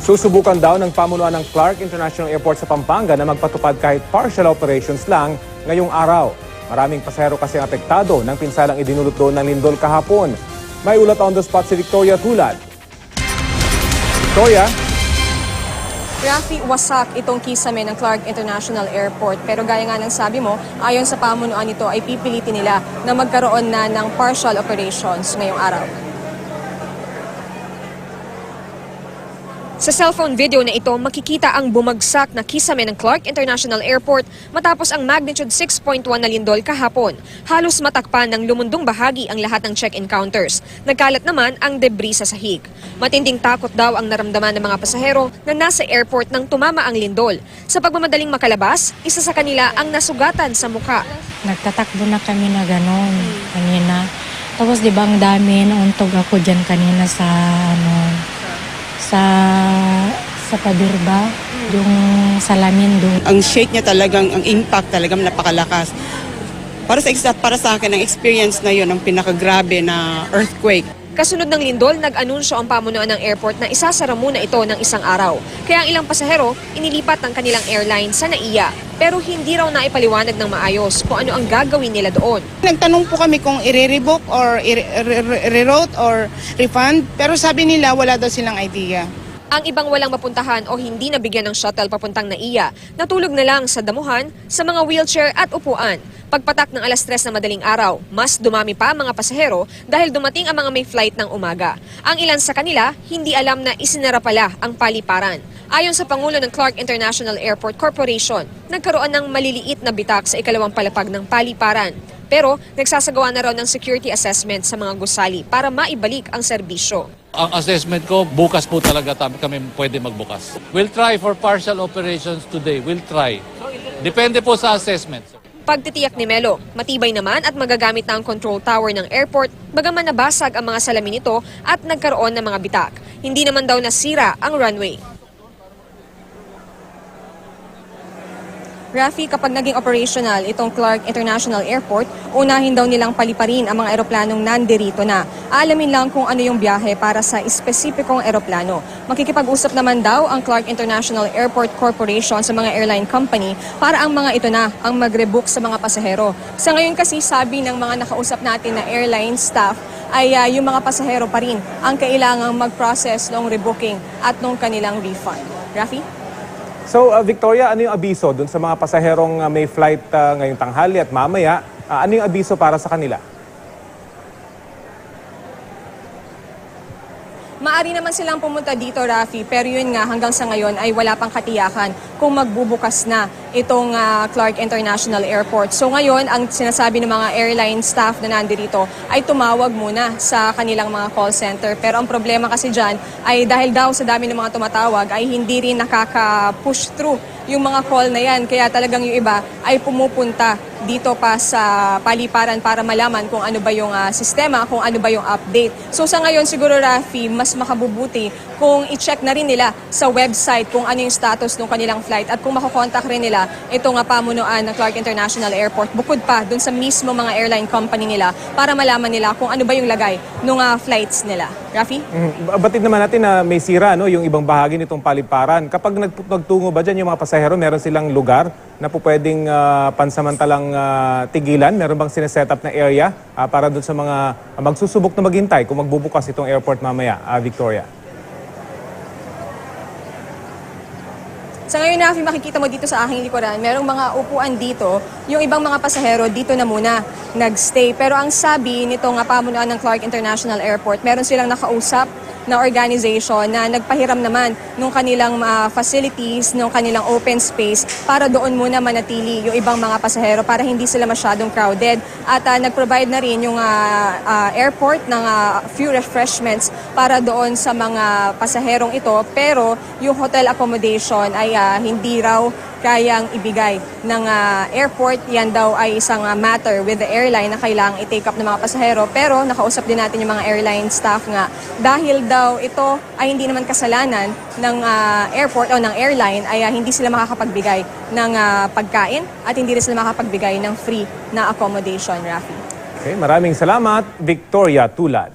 Susubukan daw ng pamunuan ng Clark International Airport sa Pampanga na magpatupad kahit partial operations lang ngayong araw. Maraming pasahero kasi apektado ng pinsalang idinulot doon ng lindol kahapon. May ulat on the spot si Victoria Tulad. Victoria? Rafi, wasak itong kisame ng Clark International Airport. Pero gaya nga ng sabi mo, ayon sa pamunuan nito ay pipilitin nila na magkaroon na ng partial operations ngayong araw. Sa cellphone video na ito, makikita ang bumagsak na kisame ng Clark International Airport matapos ang magnitude 6.1 na lindol kahapon. Halos matakpan ng lumundong bahagi ang lahat ng check-in counters. Nagkalat naman ang debris sa sahig. Matinding takot daw ang naramdaman ng mga pasahero na nasa airport nang tumama ang lindol. Sa pagmamadaling makalabas, isa sa kanila ang nasugatan sa mukha. Nagtatakbo na kami na gano'n kanina. Tapos di ba ang dami, nauntog ako dyan kanina sa sa pader ba? Yung salamin doon. Ang shake niya talagang, ang impact talagang napakalakas. Para sa akin, ang experience na yun, ang pinakagrabe na earthquake. Kasunod ng lindol, nag-anunsyo ang pamunuan ng airport na isasara muna ito ng isang araw. Kaya ang ilang pasahero, inilipat ng kanilang airline sa NAIA. Pero hindi raw naipaliwanag ng maayos kung ano ang gagawin nila doon. Nagtanong po kami kung i-revoke or i-reroute or refund, pero sabi nila wala daw silang idea. Ang ibang walang mapuntahan o hindi nabigyan ng shuttle papuntang NAIA, natulog na lang sa damuhan, sa mga wheelchair at upuan. Pagpatak ng alas 3 na madaling araw, mas dumami pa ang mga pasahero dahil dumating ang mga may flight ng umaga. Ang ilan sa kanila, hindi alam na isinara pala ang paliparan. Ayon sa Pangulo ng Clark International Airport Corporation, nagkaroon ng maliliit na bitak sa ikalawang palapag ng paliparan. Pero nagsasagawa na raw ng security assessment sa mga gusali para maibalik ang serbisyo. Ang assessment ko, bukas po talaga kami pwede magbukas. We'll try for partial operations today. We'll try. Depende po sa assessment. Pagtitiyak ni Melo, matibay naman at magagamit na ang control tower ng airport bagaman nabasag ang mga salamin nito at nagkaroon ng mga bitak. Hindi naman daw nasira ang runway. Rafi, kapag naging operational itong Clark International Airport, unahin daw nilang paliparin ang mga eroplanong nandirito na. Alamin lang kung ano yung biyahe para sa espesipikong eroplano. Makikipag-usap naman daw ang Clark International Airport Corporation sa mga airline company para ang mga ito na ang mag-rebook sa mga pasahero. Sa ngayon kasi sabi ng mga nakausap natin na airline staff ay yung mga pasahero pa rin ang kailangang mag-process ng rebooking at ng kanilang refund. Rafi? So, Victoria, ano yung abiso dun sa mga pasaherong may flight ngayong tanghali at mamaya? Ano yung abiso para sa kanila? Maari naman silang pumunta dito, Rafi, pero yun nga hanggang sa ngayon ay wala pang katiyakan kung magbubukas na itong Clark International Airport. So ngayon, ang sinasabi ng mga airline staff na nandito ay tumawag muna sa kanilang mga call center. Pero ang problema kasi dyan ay dahil daw sa dami ng mga tumatawag ay hindi rin nakaka-push through yung mga call na yan. Kaya talagang yung iba ay pumupunta dito pa sa paliparan para malaman kung ano ba yung sistema, kung ano ba yung update. So sa ngayon siguro, Rafi, mas makabubuti kung i-check na rin nila sa website kung ano yung status ng kanilang flight at kung makokontak rin nila itong pamunuan ng Clark International Airport bukod pa dun sa mismo mga airline company nila para malaman nila kung ano ba yung lagay ng flights nila. Rafi? Batid naman natin na may sira, no, yung ibang bahagi nitong paliparan. Kapag nagtungo ba dyan yung mga pasahero, meron silang lugar na po pwedeng pansamantalang tigilan? Meron bang sineset up na area para dun sa mga magsusubok na maghintay kung magbubukas itong airport mamaya, Victoria? Sa ngayon, Rafi, makikita mo dito sa aking likuran, merong mga upuan dito. Yung ibang mga pasahero dito na muna nagstay. Pero ang sabi nitong pamunuan ng Clark International Airport, meron silang nakausap na organization na nagpahiram naman ng kanilang facilities, ng kanilang open space para doon muna manatili yung ibang mga pasahero para hindi sila masyadong crowded. At nag-provide na rin yung airport ng few refreshments para doon sa mga pasaherong ito. Pero yung hotel accommodation ay hindi raw kayang ibigay ng airport. Yan daw ay isang matter with the airline na kailangang i-take up ng mga pasahero. Pero nakausap din natin yung mga airline staff nga. Dahil daw ito ay hindi naman kasalanan ng airport o ng airline, ay hindi sila makakapagbigay ng pagkain at hindi rin sila makakapagbigay ng free na accommodation, Rafi. Okay, maraming salamat, Victoria Tulad.